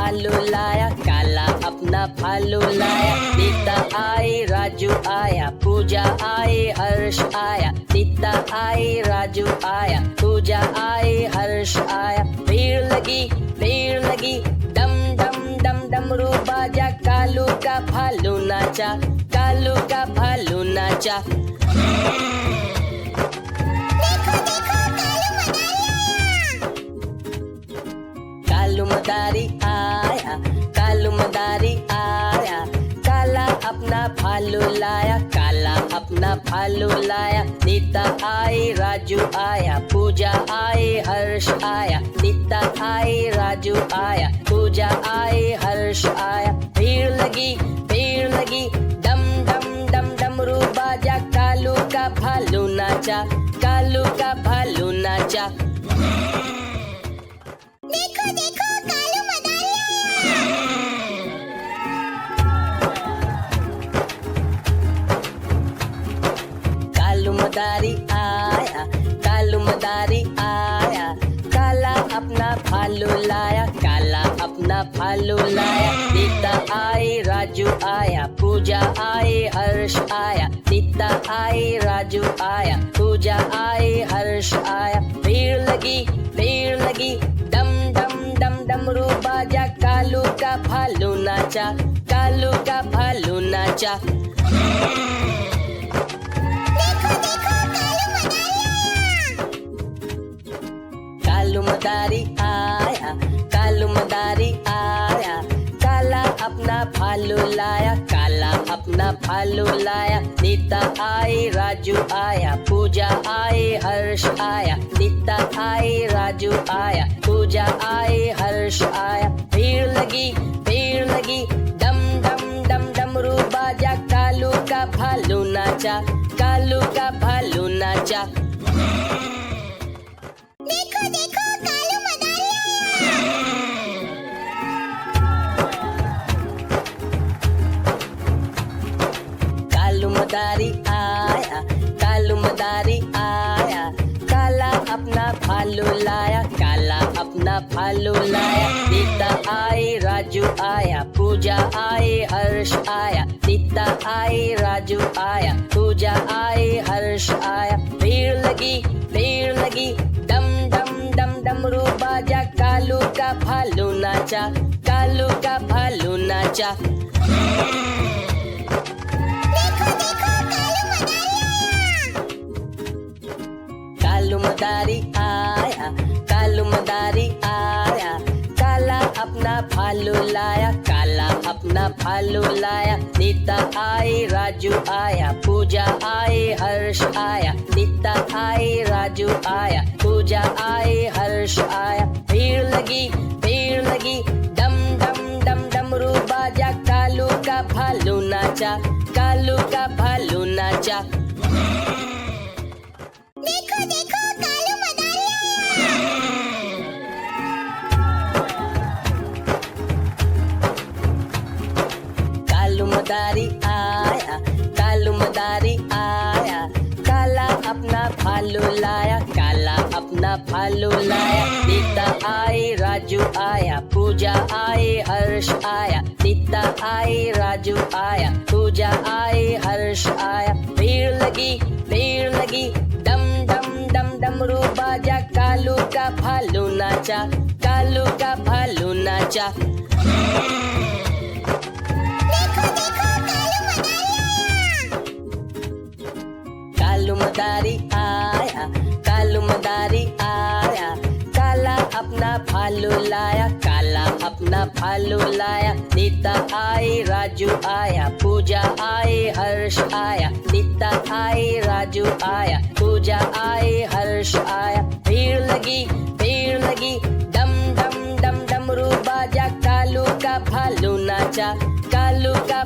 भालू लाया, काला अपना भालू लाया। नीता आई, राजू आया, पूजा आई, हर्ष आया। नीता आई, राजू आया, पूजा आई, हर्ष आया। भीड़ लगी, डम डम डम डमरू बाजा। कालू का भालू नाचा, कालू का भालू नाचा। कालू मदारी आया, कालू मदारी आया। काला अपना भालू लाया, काला अपना भालू लाया। नीता आई, राजू आया, पूजा आई, हर्ष आया। नीता आई, राजू आया, पूजा आई, हर्ष आया। भीड़ लगी, डम डम डम डमरू बाजा। कालू का भालू नाचा, कालू का भालू नाचा। देखो देखो कालू मदारी आया। कालू मदारी आया, कालू मदारी आया। काला अपना भालू लाया, काला अपना भालू लाया। नीता आई, राजू आया, पूजा आई, हर्ष आया। नीता आई, राजू आया, पूजा आई, हर्ष आया। भीड़ लगी, डम डम डम डमरू बाजा। कालू का भालू नाचा, कालू का भालू नाचा। देखो देखो कालू मदारी आया। कालू मदारी आया। काला अपना भालू लाया, काला अपना भालू लाया। नीता आई, राजू आया, पूजा आई, हर्ष आया। नीता आई, राजू आया, पूजा आई, हर्ष आया। भीड़ लगी, डम डम डम डमरू बाजा। कालू का भालू नाचा, कालू का भालू नाचा। देखो देखो कालू मदारी आया। कालू मदारी आया, कालू मदारी आया। काला अपना भालू लाया, काला अपना भालू लाया। नीता आई, राजू आया, पूजा आई, हर्ष आया। नीता आई, राजू आया, पूजा आई, हर्ष आया। भीड़ लगी, डम डम डम डमरू बाजा। कालू का भालू नाचा, कालू का भालू नाचा। देखो देखो कालू मदारी आया। कालू मदारी आया, कालू मदारी आया। काला अपना भालू लाया, काला अपना भालू लाया। नीता आई, राजू आया, पूजा आई, हर्ष आया। नीता आई, राजू आया, पूजा आई, हर्ष आया। भीड़ लगी, डम डम डम डमरू बाजा। कालू का भालू नाचा, कालू का भालू नाचा। देखो देखो कालू मदारी आया। कालू मदारी आया, कालू मदारी आया। काला अपना भालू लाया, काला अपना भालू लाया। नीता आई, राजू आया, पूजा आई, हर्ष आया। नीता आई, राजू आया, पूजा आई, हर्ष आया। भीड़ लगी, डम डम डम डमरू बाजा। कालू का भालू नाचा, कालू का भालू नाचा। देखो देखो कालू मदारी आया। कालू मदारी आया, कालू मदारी आया। काला अपना भालू लाया, काला अपना भालू लाया। नीता आई, राजू आया, पूजा आई, हर्ष आया। नीता आई, राजू आया, पूजा आई, हर्ष आया। भीड़ लगी, डम डम डम डमरू बाजा। कालू का भालू नाचा, कालू का